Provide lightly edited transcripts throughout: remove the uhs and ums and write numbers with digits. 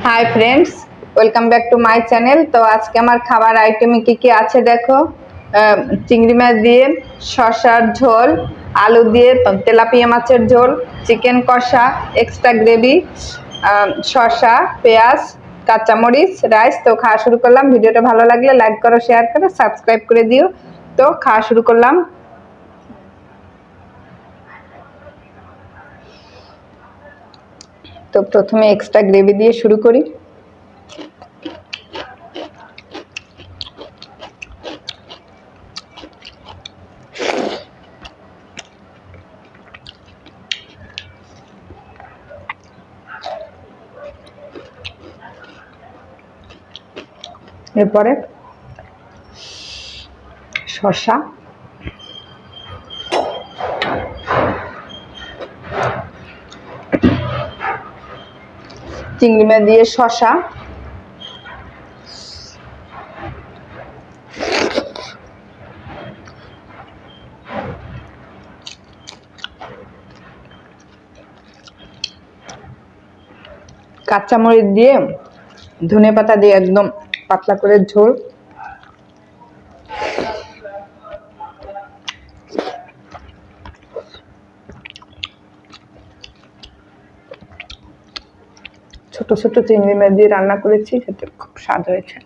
Hi friends, welcome back to my channel. তো আজকে আমার খাবার আইটেমে কি আছে দেখো। চিংড়ি মাছ দিয়ে শসার ঝোল, আলু দিয়ে তেলাপিয়া মাছের ঝোল, চিকেন কষা, এক্সট্রা গ্রেভি, শসা, পেঁয়াজ, কাঁচামরিচ, রাইস। তো খাওয়া শুরু করলাম। ভিডিওটা ভালো লাগলে লাইক করো, শেয়ার করো, সাবস্ক্রাইব করে দিও। তো খাওয়া শুরু করলাম। তো প্রথমে এক্সট্রা গ্রেভি দিয়ে শুরু করি। এরপরে শসা, চিংড়ি মাছ দিয়ে শসা, কাঁচামরিচ দিয়ে, ধনেপাতা দিয়ে একদম পাতলা করে ঝোল। ছোট ছোট চিংড়ি মাছ দিয়ে রান্না করেছি, সেটা খুব স্বাদ হয়েছে।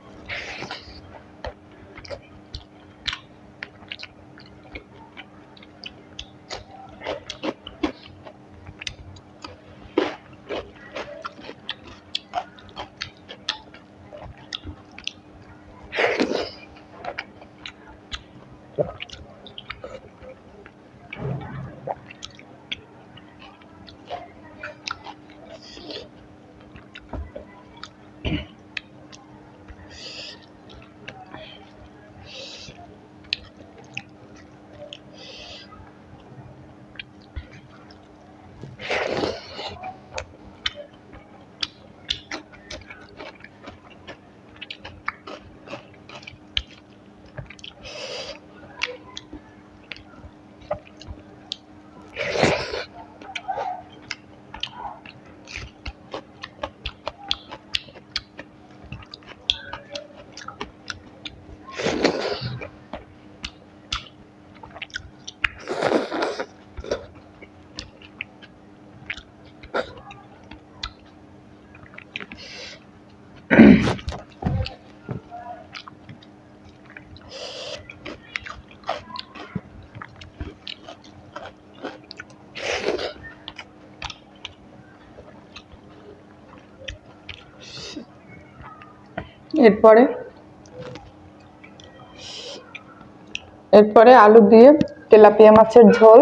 এরপরে আলু দিয়ে তেলাপিয়া মাছের ঝোল,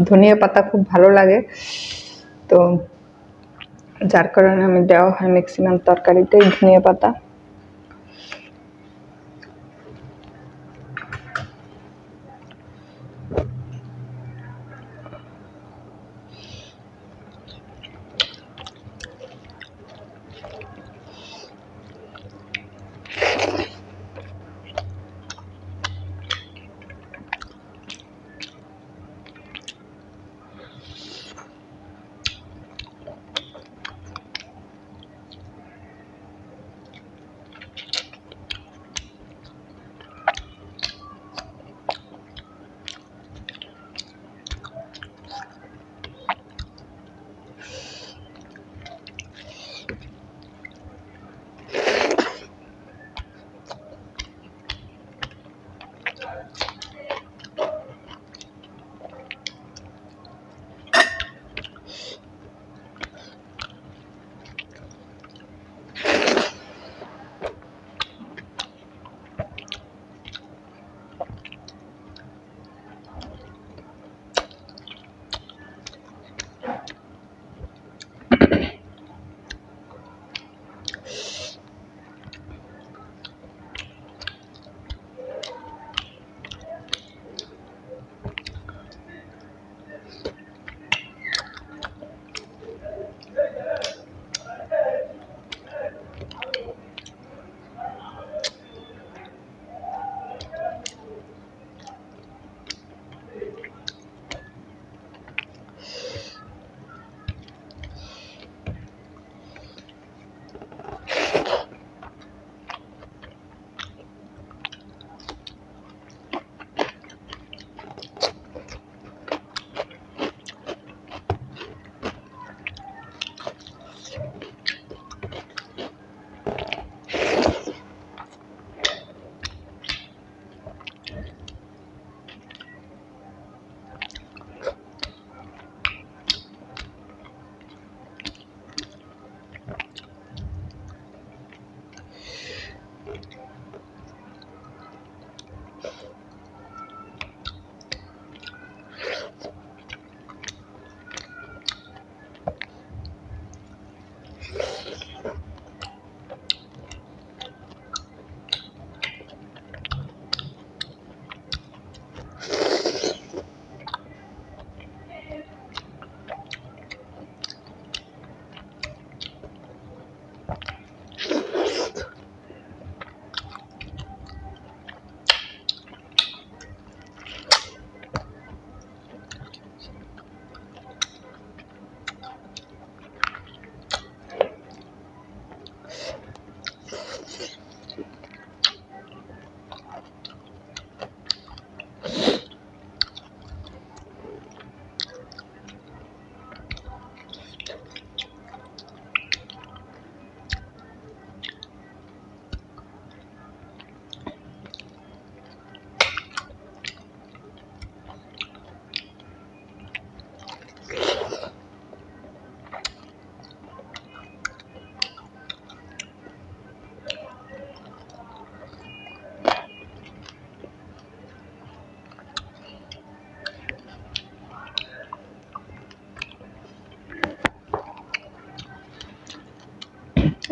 ধনিয়া পাতা খুব ভালো লাগে, তো যার কারণে আমি দেওয়া হয় ম্যাক্সিমাম তরকারিতেই ধনিয়া পাতা।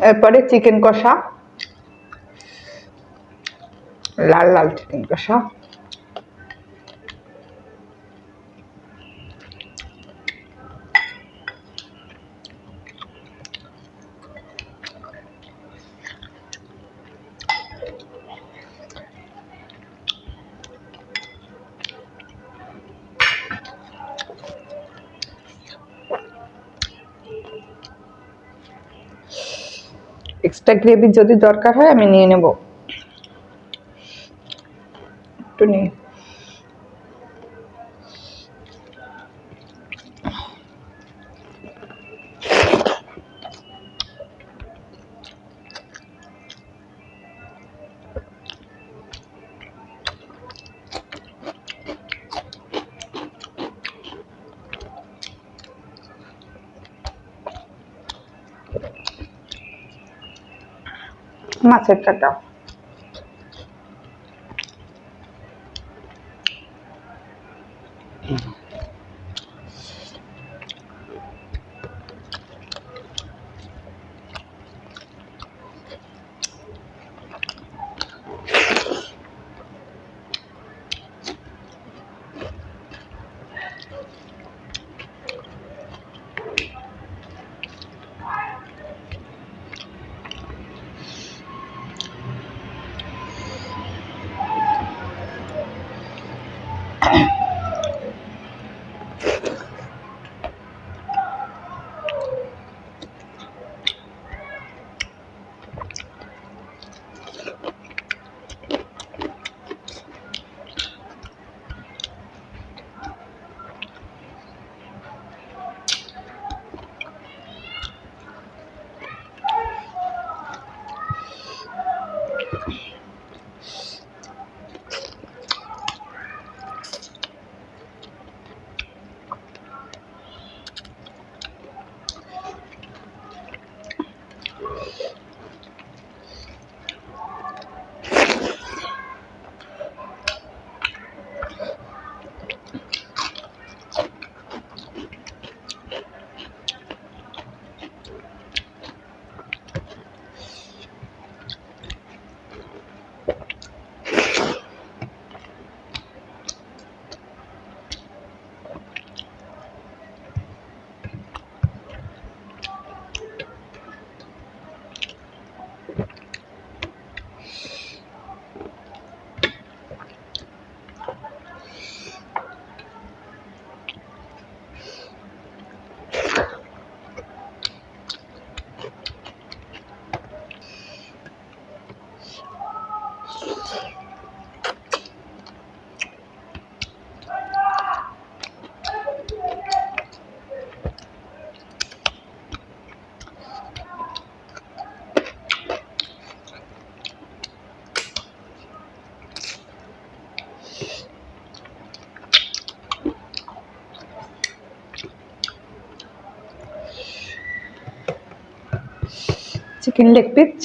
এরপরে চিকেন কষা, লাল লাল চিকেন কষা। এক্সট্রা গ্রেভি যদি দরকার হয় আমি নিয়ে নেব, একটু নিয়ে। মাছের কাটা, চিকেন লেগ পিস,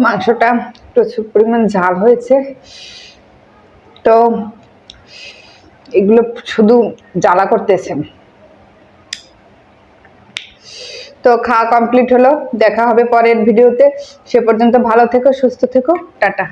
মাংসটা প্রচুর পরিমাণ ঝাল হয়েছে, তো এগুলো শুধু জ্বালা করতেছে। তো খাওয়া কমপ্লিট হলো, দেখা হবে পরের ভিডিওতে। সে পর্যন্ত ভালো থেকো, সুস্থ থেকো, টাটা।